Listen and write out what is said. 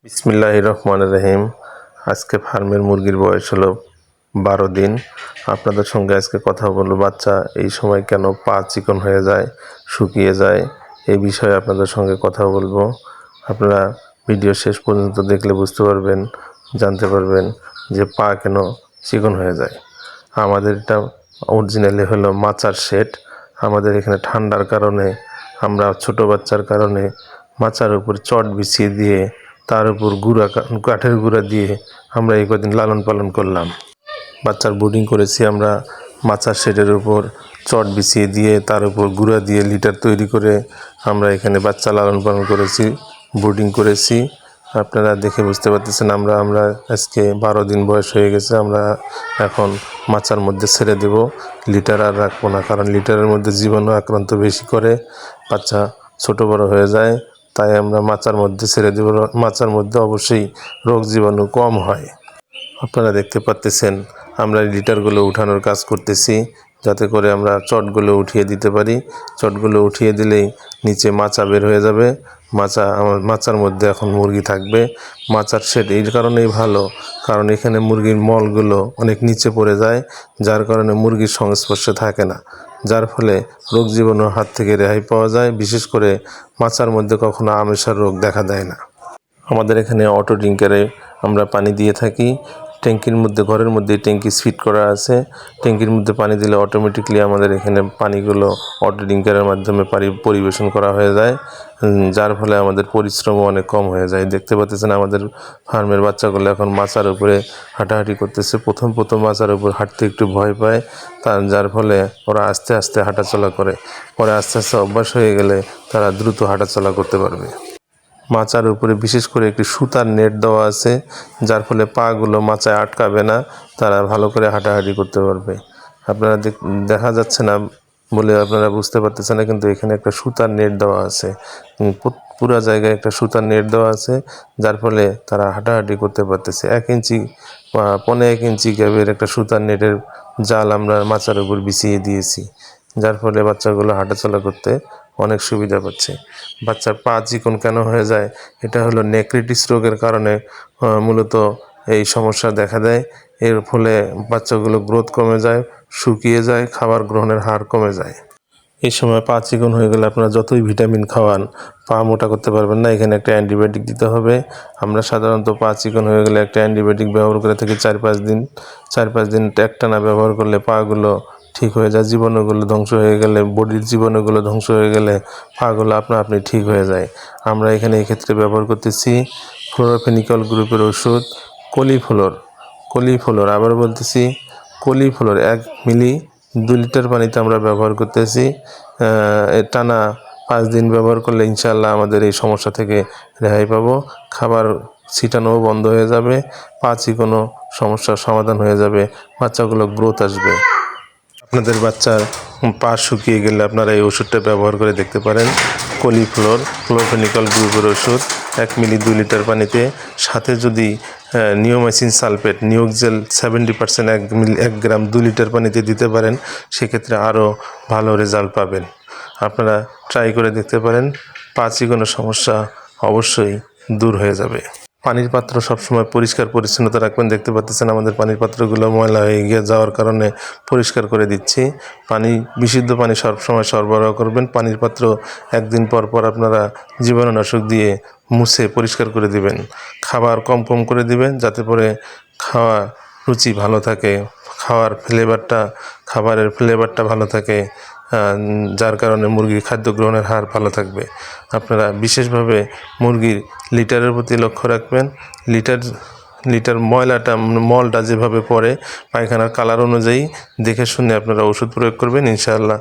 বিসমিল্লাহির রহমানির রহিম। আজকে ফার্মের মুরগির বয়স হলো 12 দিন। আপনাদের সঙ্গে আজকে কথা বলবো বাচ্চা এই সময় কেন পা চিকন হয়ে যায়, শুকিয়ে যায়, এই বিষয়ে আপনাদের সঙ্গে কথা বলবো। আপনারা ভিডিও শেষ পর্যন্ত দেখলে বুঝতে পারবেন, জানতে পারবেন যে পা কেন চিকন হয়ে যায়। আমাদের এটা অরিজিনালি হলো মাচার শেড। আমাদের এখানে ঠান্ডার কারণে আমরা ছোট বাচ্চার কারণে মাচার উপর চট বিছিয়ে দিয়ে তার উপর কাঠের গুঁড়া দিয়ে আমরা এই কদিন লালন পালন করলাম। বাচ্চার ব্রুডিং করেছি আমরা মাচার শেডের উপর চট বিছিয়ে দিয়ে তার উপর গুঁড়া দিয়ে লিটার তৈরি করে আমরা এখানে বাচ্চা লালন পালন করেছি, ব্রুডিং করেছি। আপনারা দেখে বুঝতে পারতেছেন আমরা আজকে 12 দিন বয়স হয়ে গেছে। আমরা এখন মাচার মধ্যে ছেড়ে দেব, লিটার আর রাখবো না, কারণ লিটারের মধ্যে জীবাণু আক্রান্ত বেশি করে, বাচ্চা ছোট বড় হয়ে যায়। তাই আমরা মাচার মধ্যে ছেড়ে দেব। মাচার মধ্যে অবশ্যই রোগ জীবাণু কম হয়। আপনারা দেখতে পাচ্ছেন আমরা লিটারগুলো উঠানোর কাজ করতেছি, যাতে করে আমরা চটগুলো উঠিয়ে দিতে পারি। চটগুলো উঠিয়ে দিলেই নিচে মাচা বের হয়ে যাবে। মাচার মধ্যে এখন মুরগি থাকবে। মাচার শেড এই কারণেই ভালো, কারণ এখানে মুরগির মলগুলো অনেক নিচে পড়ে যায়, যার কারণে মুরগির সংস্পর্শে থাকে না, যার ফলে রোগ জীবাণুর হাত থেকে রেহাই পাওয়া যায়। বিশেষ করে মাচার মধ্যে কখনো আমেশার রোগ দেখা দেয় না। আমাদের এখানে অটো ড্রিঙ্কারে আমরা পানি দিয়ে থাকি। ট্যাঙ্কির মধ্যে, ঘরের মধ্যে ট্যাঙ্কি ফিট করা আছে। ট্যাঙ্কির মধ্যে পানি দিলে অটোমেটিকলি আমাদের এখানে পানিগুলো অটো ড্রিঙ্কারের মাধ্যমে পরিবেশন করা হয়ে যায়, যার ফলে আমাদের পরিশ্রমও অনেক কম হয়ে যায়। দেখতে পাচ্ছেন আমাদের ফার্মের বাচ্চাগুলো এখন মাচার উপরে হাঁটাহাঁটি করতেছে। প্রথম মাচার উপর হাঁটতে একটু ভয় পায়, যার ফলে ওরা আস্তে আস্তে হাঁটাচলা করে। পরে আস্তে আস্তে অভ্যাস হয়ে গেলে তারা দ্রুত হাঁটাচলা করতে পারবে। মাচার উপরে বিশেষ করে একটি সুতার নেট দেওয়া আছে, যার ফলে পাগুলো মাচায় আটকাবে না, তারা ভালো করে হাঁটাহাঁটি করতে পারবে। আপনারা দেখা যাচ্ছে না বলে আপনারা বুঝতে পারতেছেন না, কিন্তু এখানে একটা সুতার নেট দেওয়া আছে। পুরো জায়গায় একটা সুতার নেট দেওয়া আছে, যার ফলে তারা হাঁটাহাঁটি করতে পারতেছে। 1 ইঞ্চি বা 1.25 ইঞ্চি গ্যাপের একটা সুতার নেটের জাল আমরা মাচার উপর বিছিয়ে দিয়েছি, যার ফলে বাচ্চাগুলো হাঁটাচলা করতে অনেক সুবিধা পাচ্ছে। বাচ্চার পা চিকন কেন হয়ে যায়? এটা হলো নেক্রিটিস রোগের কারণে মূলত এই সমস্যা দেখা দেয়। এর ফলে বাচ্চাগুলো গ্রোথ কমে যায়, শুকিয়ে যায়, খাবার গ্রহণের হার কমে যায়। এই সময় পা চিকন হয়ে গেলে আপনারা যতই ভিটামিন খাওয়ান, পা মোটা করতে পারবেন না। এখানে একটা অ্যান্টিবায়োটিক দিতে হবে। আমরা সাধারণত পা চিকন হয়ে গেলে একটা অ্যান্টিবায়োটিক ব্যবহার করে থাকি 4-5 দিন। 4-5 দিন একটানা ব্যবহার করলে পাগুলো ঠিক হয়ে যায়। জীবাণুগুলো ধ্বংস হয়ে গেলে, বডির জীবাণুগুলো ধ্বংস হয়ে গেলে পাগুলো আপনি ঠিক হয়ে যায়। আমরা এখানে এই ক্ষেত্রে ব্যবহার করতেছি ফ্লোরাফেনিকল গ্রুপের ওষুধ কলিফ্লোর। আবার বলতেছি কলিফ্লোর 1 মিলি 2 লিটার পানিতে আমরা ব্যবহার করতেছি। টানা 5 দিন ব্যবহার করলে ইনশাআল্লাহ আমাদের এই সমস্যা থেকে রেহাই পাবো। খাবার ছিটানোও বন্ধ হয়ে যাবে, পা চিকনো সমস্যার সমাধান হয়ে যাবে, বাচ্চাগুলো গ্রোথ আসবে। আপনাদের বাচ্চার পা শুকিয়ে গেলে আপনারা এই ওষুধটা ব্যবহার করে দেখতে পারেন। ফ্লোরফেনিকল গ্রুপের ওষুধ 1 মিলি 2 লিটার পানিতে, সাথে যদি নিওমাইসিন সালফেট নিওক্সেল 70% 1 গ্রাম 2 লিটার পানিতে দিতে পারেন, সেক্ষেত্রে আরও ভালো রেজাল্ট পাবেন। আপনারা ট্রাই করে দেখতে পারেন, পা চিকনো সমস্যা অবশ্যই দূর হয়ে যাবে। পানির পাত্র সবসময় পরিষ্কার পরিচ্ছন্নতা রাখবেন। দেখতে পাচ্ছেন আমাদের পানির পাত্রগুলো ময়লা হয়ে গিয়ে যাওয়ার কারণে পরিষ্কার করে দিচ্ছি। বিশুদ্ধ পানি সবসময় সরবরাহ করবেন। পানির পাত্র 1 দিন পর আপনারা জীবাণুনাশক দিয়ে মুছে পরিষ্কার করে দিবেন। খাবার কম করে দিবেন, যাতে করে খাওয়া রুচি ভালো থাকে, খাবারের ফ্লেভারটা ভালো থাকে, যার কারণে মুরগির খাদ্য গ্রহণের হার ভালো থাকবে। আপনারা বিশেষভাবে মুরগির লিটারের প্রতি লক্ষ্য রাখবেন। লিটার মলটা যেভাবে পড়ে পায়খানার কালার অনুযায়ী দেখে শুনে আপনারা ওষুধ প্রয়োগ করবেন। ইনশাআল্লাহ